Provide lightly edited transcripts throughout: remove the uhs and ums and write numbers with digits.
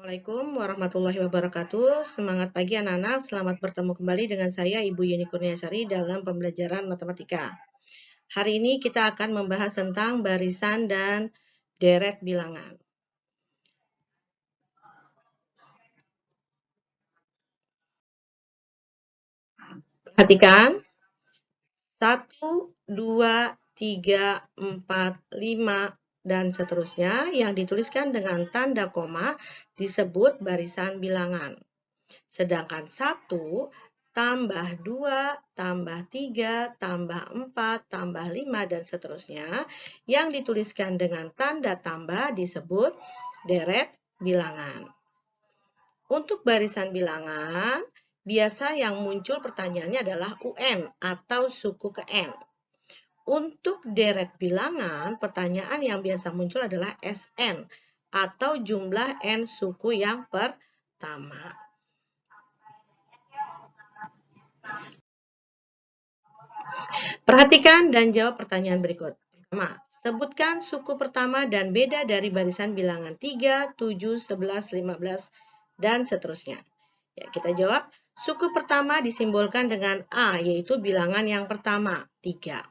Assalamualaikum warahmatullahi wabarakatuh. Semangat pagi anak-anak, selamat bertemu kembali dengan saya Ibu Yeni Kurniasari dalam pembelajaran matematika. Hari ini kita akan membahas tentang barisan dan deret bilangan. Perhatikan, 1, 2, 3, 4, 5, dan seterusnya yang dituliskan dengan tanda koma disebut barisan bilangan. Sedangkan 1 tambah 2, tambah 3, tambah 4, tambah 5, dan seterusnya yang dituliskan dengan tanda tambah disebut deret bilangan. Untuk barisan bilangan, biasa yang muncul pertanyaannya adalah UN atau suku ke N. Untuk deret bilangan, pertanyaan yang biasa muncul adalah SN atau jumlah N suku yang pertama. Perhatikan dan jawab pertanyaan berikut. Pertama, sebutkan suku pertama dan beda dari barisan bilangan 3, 7, 11, 15, dan seterusnya. Ya, kita jawab, suku pertama disimbolkan dengan A, yaitu bilangan yang pertama, 3.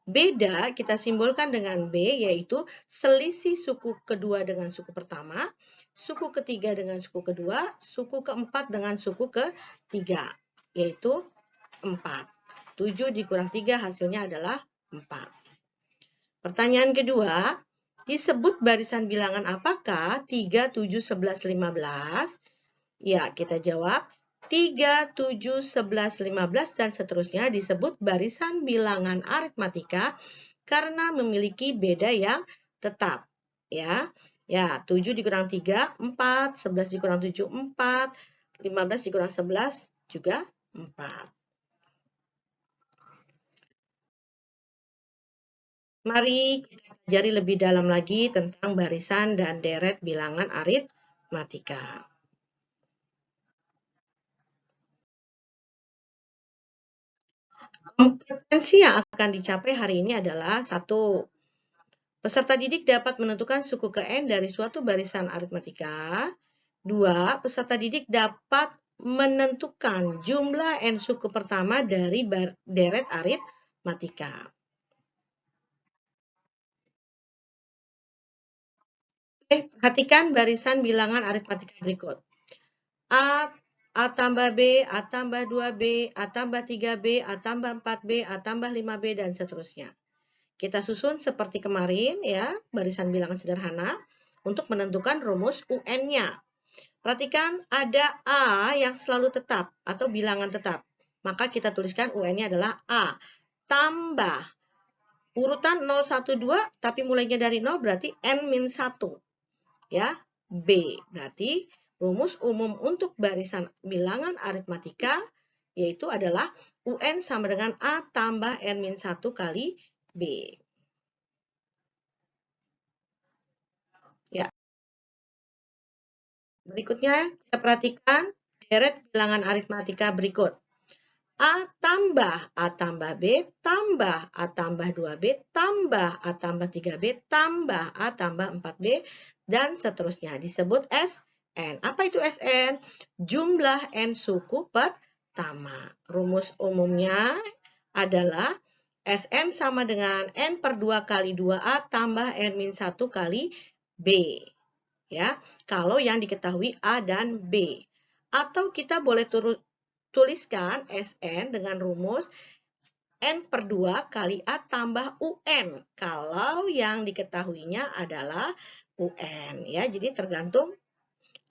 Beda kita simbolkan dengan B, yaitu selisih suku kedua dengan suku pertama, suku ketiga dengan suku kedua, suku keempat dengan suku ketiga, yaitu 4. 7 dikurang 3 hasilnya adalah 4. Pertanyaan kedua, disebut barisan bilangan apakah 3, 7, 11, 15? Ya, kita jawab 3, 7, 11, 15, dan seterusnya disebut barisan bilangan aritmatika karena memiliki beda yang tetap. Ya, 7 dikurang 3, 4, 11 dikurang 7, 4, 15 dikurang 11 juga 4. Mari kita pelajari lebih dalam lagi tentang barisan dan deret bilangan aritmatika. Kompetensi yang akan dicapai hari ini adalah 1. Peserta didik dapat menentukan suku ke N dari suatu barisan aritmatika. 2. Peserta didik dapat menentukan jumlah N suku pertama dari deret aritmatika. Perhatikan barisan bilangan aritmatika berikut. A tambah B, A tambah 2B, A tambah 3B, A tambah 4B, A tambah 5B, dan seterusnya. Kita susun seperti kemarin ya, barisan bilangan sederhana untuk menentukan rumus UN-nya. Perhatikan ada A yang selalu tetap atau bilangan tetap. Maka kita tuliskan UN-nya adalah A tambah urutan 0, 1, 2, tapi mulainya dari 0 berarti N-1. Ya, B berarti rumus umum untuk barisan bilangan aritmatika yaitu adalah UN sama dengan A tambah N-1 kali B. Ya. Berikutnya kita perhatikan deret bilangan aritmatika berikut. A tambah B tambah A tambah 2B tambah A tambah 3B tambah A tambah 4B dan seterusnya disebut SN. Apa itu SN? Jumlah N suku pertama. Rumus umumnya adalah SN sama dengan N per 2 kali 2A tambah N-1 kali B. Ya, kalau yang diketahui A dan B. Atau kita boleh tuliskan SN dengan rumus N per 2 kali A tambah UN. Kalau yang diketahuinya adalah UN. Ya, jadi tergantung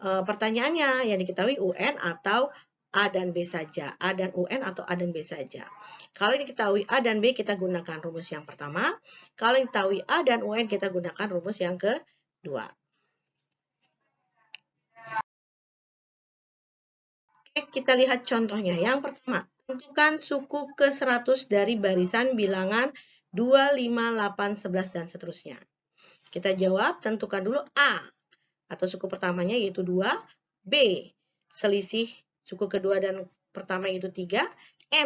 pertanyaannya. Yang diketahui UN atau A dan B saja. A dan UN atau A dan B saja. Kalau yang diketahui A dan B, kita gunakan rumus yang pertama. Kalau yang diketahui A dan UN, kita gunakan rumus yang kedua. Oke, kita lihat contohnya. Yang pertama, tentukan suku ke-100 dari barisan bilangan 2, 5, 8, 11, dan seterusnya. Kita jawab, tentukan dulu A, atau suku pertamanya yaitu 2, B, selisih suku kedua dan pertama yaitu 3,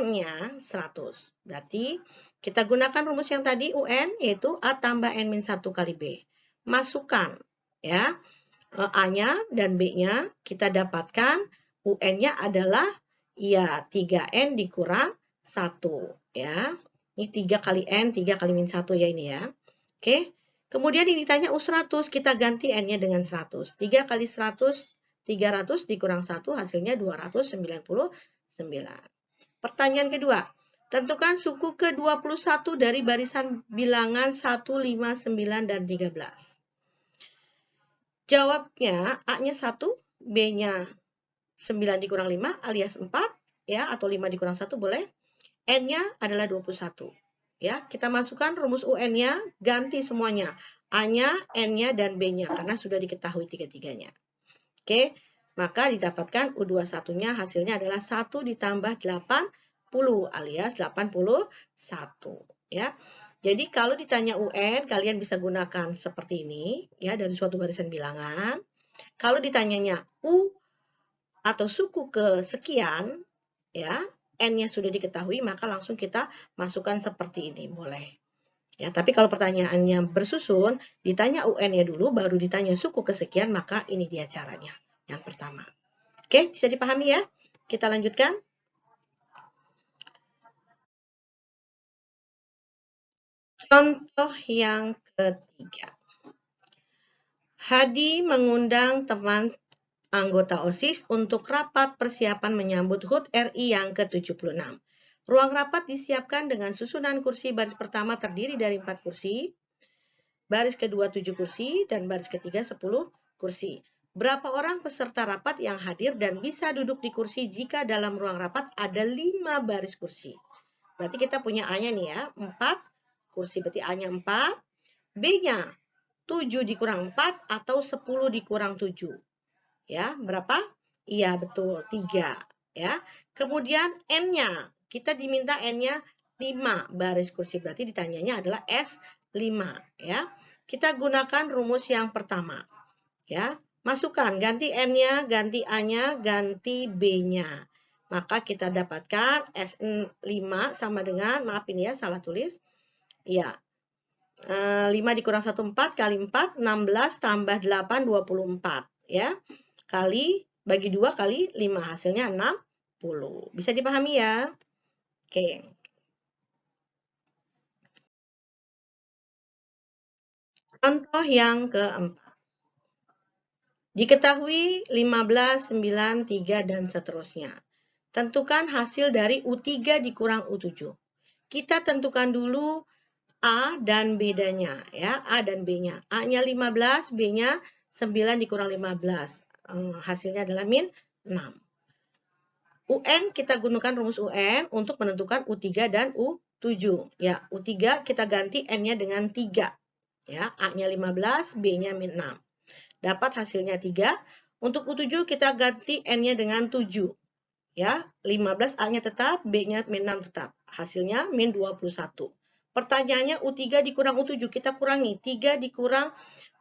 N-nya 100. Berarti kita gunakan rumus yang tadi UN, yaitu A tambah N-1 kali B. Masukkan, ya. A-nya dan B-nya, kita dapatkan UN-nya adalah ya 3N dikurang 1 ya. Ini 3 kali N, 3 kali min 1 ya ini ya. Oke. Kemudian ini ditanya U100, kita ganti N-nya dengan 100. 3 kali 100, 300 dikurang 1 hasilnya 299. Pertanyaan kedua, tentukan suku ke-21 dari barisan bilangan 1, 5, 9, dan 13. Jawabnya A-nya 1, B-nya 9 dikurang 5 alias 4 ya, atau 5 dikurang 1 boleh. N-nya adalah 21. Ya, kita masukkan rumus UN-nya, ganti semuanya. A-nya, N-nya, dan B-nya karena sudah diketahui tiga-tiganya. Oke, maka didapatkan U21-nya hasilnya adalah 1 ditambah 80 alias 81 ya. Jadi kalau ditanya UN, kalian bisa gunakan seperti ini ya dari suatu barisan bilangan. Kalau ditanyanya U atau suku kesekian ya, N-nya sudah diketahui, maka langsung kita masukkan seperti ini, boleh. Ya, tapi kalau pertanyaannya bersusun, ditanya UN-nya dulu, baru ditanya suku kesekian, maka ini dia caranya. Yang pertama. Oke, bisa dipahami ya? Kita lanjutkan. Contoh yang ketiga. Hadi mengundang teman anggota OSIS untuk rapat persiapan menyambut HUT RI yang ke-76. Ruang rapat disiapkan dengan susunan kursi baris pertama terdiri dari 4 kursi, baris kedua 7 kursi, dan baris ketiga 10 kursi. Berapa orang peserta rapat yang hadir dan bisa duduk di kursi jika dalam ruang rapat ada 5 baris kursi? Berarti kita punya A-nya nih ya, 4 kursi, berarti A-nya 4, B-nya 7 dikurang 4 atau 10 dikurang 7. Ya, berapa? Iya, betul, 3. Ya. Kemudian N-nya, kita diminta N-nya 5 baris kursi, berarti ditanyanya adalah S5. Ya. Kita gunakan rumus yang pertama. Ya, masukkan, ganti N-nya, ganti A-nya, ganti B-nya. Maka kita dapatkan S5 sama dengan, maaf ini ya, salah tulis. Iya, 5 dikurang 1, 4, kali 4, 16, tambah 8, 24. Ya, kali, bagi 2 kali 5, hasilnya 60. Bisa dipahami ya? Oke. Contoh yang keempat. Diketahui 15, 9, 3, dan seterusnya. Tentukan hasil dari U3 dikurang U7. Kita tentukan dulu A dan B-nya ya, A dan B-nya. A-nya 15, B-nya 9 dikurang 15. Hasilnya adalah min 6. UN kita gunakan rumus UN untuk menentukan U3 dan U7. Ya, U3 kita ganti N-nya dengan 3. Ya, A-nya 15, B-nya min 6. Dapat hasilnya 3. Untuk U7 kita ganti N-nya dengan 7. Ya, 15 A-nya tetap, B-nya min 6 tetap. Hasilnya min 21. Pertanyaannya U3 dikurang U7, kita kurangi. 3 dikurang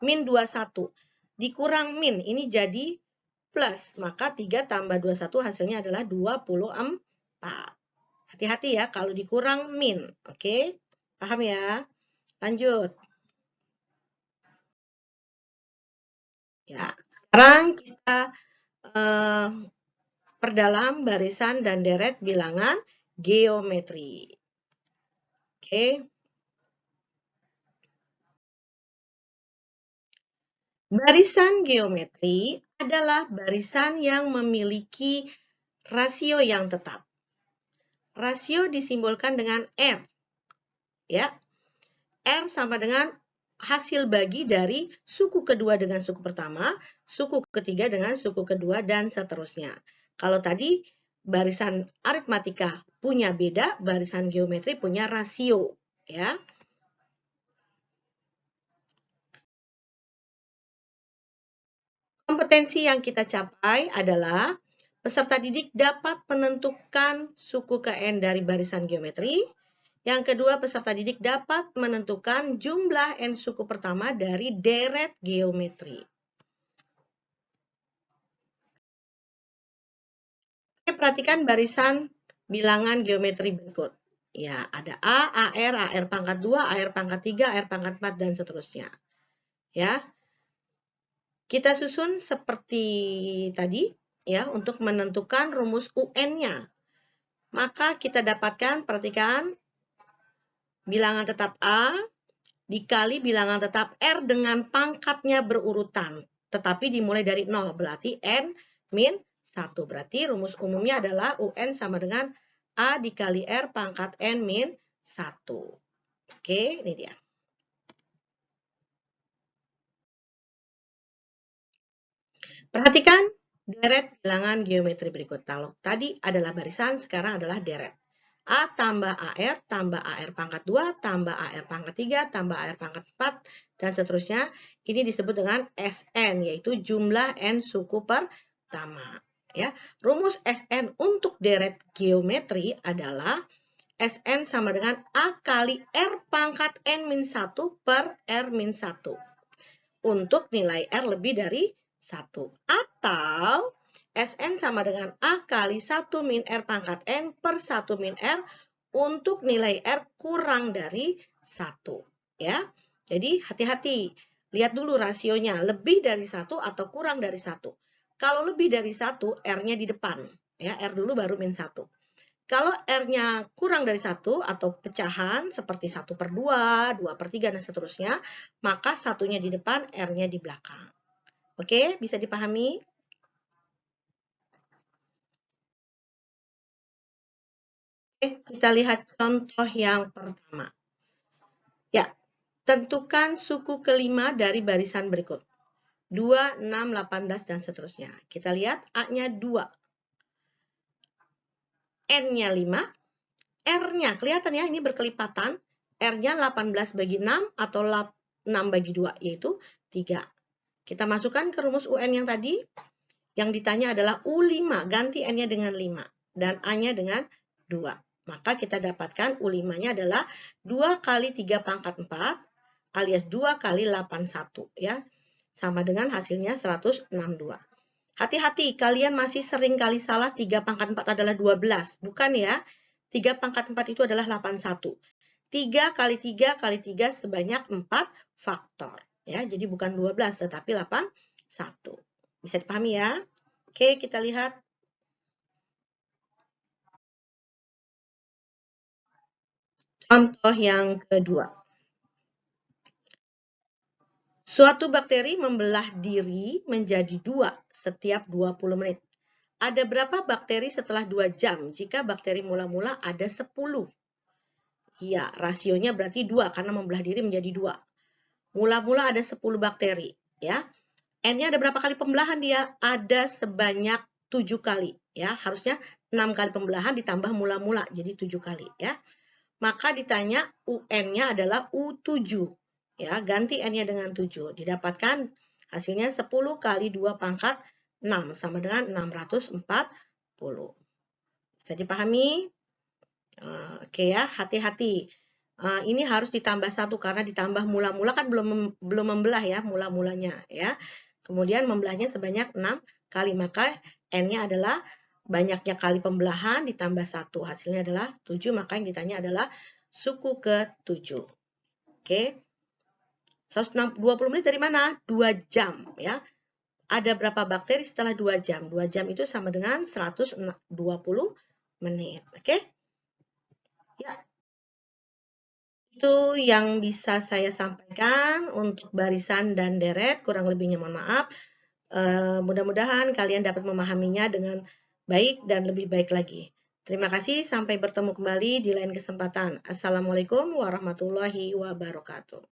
min 21. Dikurang min, ini jadi plus. Maka 3 tambah 21 hasilnya adalah 24. Hati-hati ya kalau dikurang min. Oke, paham ya? Lanjut. Ya, sekarang kita perdalam barisan dan deret bilangan geometri. Oke. Barisan geometri adalah barisan yang memiliki rasio yang tetap. Rasio disimbolkan dengan R. Ya. R sama dengan hasil bagi dari suku kedua dengan suku pertama, suku ketiga dengan suku kedua, dan seterusnya. Kalau tadi barisan aritmatika punya beda, barisan geometri punya rasio. Ya. Kompetensi yang kita capai adalah peserta didik dapat menentukan suku KN dari barisan geometri. Yang kedua, peserta didik dapat menentukan jumlah N suku pertama dari deret geometri. Oke, perhatikan barisan bilangan geometri berikut. Ya, ada A, AR, AR pangkat 2, AR pangkat 3, AR pangkat 4, dan seterusnya. Ya. Kita susun seperti tadi ya untuk menentukan rumus UN-nya. Maka kita dapatkan, perhatikan, bilangan tetap A dikali bilangan tetap R dengan pangkatnya berurutan. Tetapi dimulai dari 0, berarti N min 1. Berarti rumus umumnya adalah UN sama dengan A dikali R pangkat N min 1. Oke, ini dia. Perhatikan deret bilangan geometri berikut. Kalau tadi adalah barisan, sekarang adalah deret. A tambah AR tambah AR pangkat 2 tambah AR pangkat 3 tambah AR pangkat 4 dan seterusnya. Ini disebut dengan SN, yaitu jumlah N suku pertama. Ya, rumus SN untuk deret geometri adalah SN sama dengan A kali R pangkat N-1 per R-1 untuk nilai R lebih dari 1. Atau SN sama dengan A kali 1 min R pangkat N per 1 min R untuk nilai R kurang dari 1. Ya. Jadi hati-hati. Lihat dulu rasionya, lebih dari 1 atau kurang dari 1. Kalau lebih dari 1, R-nya di depan. Ya, R dulu baru min 1. Kalau R-nya kurang dari 1 atau pecahan seperti 1/2, 2/3, dan seterusnya, maka satunya di depan, R-nya di belakang. Oke, bisa dipahami? Oke, kita lihat contoh yang pertama. Ya, tentukan suku kelima dari barisan berikut. 2, 6, 18, dan seterusnya. Kita lihat A-nya 2. N-nya 5. R-nya, kelihatan ya, ini berkelipatan. R-nya 18/6 atau 6/2, yaitu 3. Kita masukkan ke rumus UN yang tadi. Yang ditanya adalah U5, ganti N-nya dengan 5 dan A-nya dengan 2. Maka kita dapatkan U5-nya adalah 2 kali 3 pangkat 4 alias 2 kali 81 ya. Sama dengan hasilnya 162. Hati-hati, kalian masih sering kali salah 3 pangkat 4 adalah 12. Bukan ya. 3 pangkat 4 itu adalah 81. 3 kali 3 kali 3 sebanyak 4 faktor. Ya, jadi bukan 12 tetapi 81. Bisa dipahami ya? Oke, kita lihat. Contoh yang kedua. Suatu bakteri membelah diri menjadi 2 setiap 20 menit. Ada berapa bakteri setelah 2 jam? Jika bakteri mula-mula ada 10. Iya, rasionya berarti 2 karena membelah diri menjadi 2. Mula-mula ada 10 bakteri. Ya. N-nya ada berapa kali pembelahan dia? Ada sebanyak 7 kali. Ya, harusnya 6 kali pembelahan ditambah mula-mula, jadi 7 kali. Ya. Maka ditanya UN-nya adalah U7. Ya, ganti N-nya dengan 7. Didapatkan hasilnya 10 kali 2 pangkat 6 sama dengan 640. Bisa dipahami? Oke ya, hati-hati. Ini harus ditambah 1 karena ditambah mula-mula kan belum membelah ya, mula-mulanya ya. Kemudian membelahnya sebanyak 6 kali, maka N-nya adalah banyaknya kali pembelahan ditambah 1. Hasilnya adalah 7, maka yang ditanya adalah suku ke-7. Oke. 120 menit dari mana? 2 jam ya. Ada berapa bakteri setelah 2 jam? 2 jam itu sama dengan 120 menit. Oke? Ya. Itu yang bisa saya sampaikan untuk barisan dan deret. Kurang lebihnya mohon maaf. Mudah-mudahan kalian dapat memahaminya dengan baik dan lebih baik lagi. Terima kasih, sampai bertemu kembali di lain kesempatan. Assalamualaikum warahmatullahi wabarakatuh.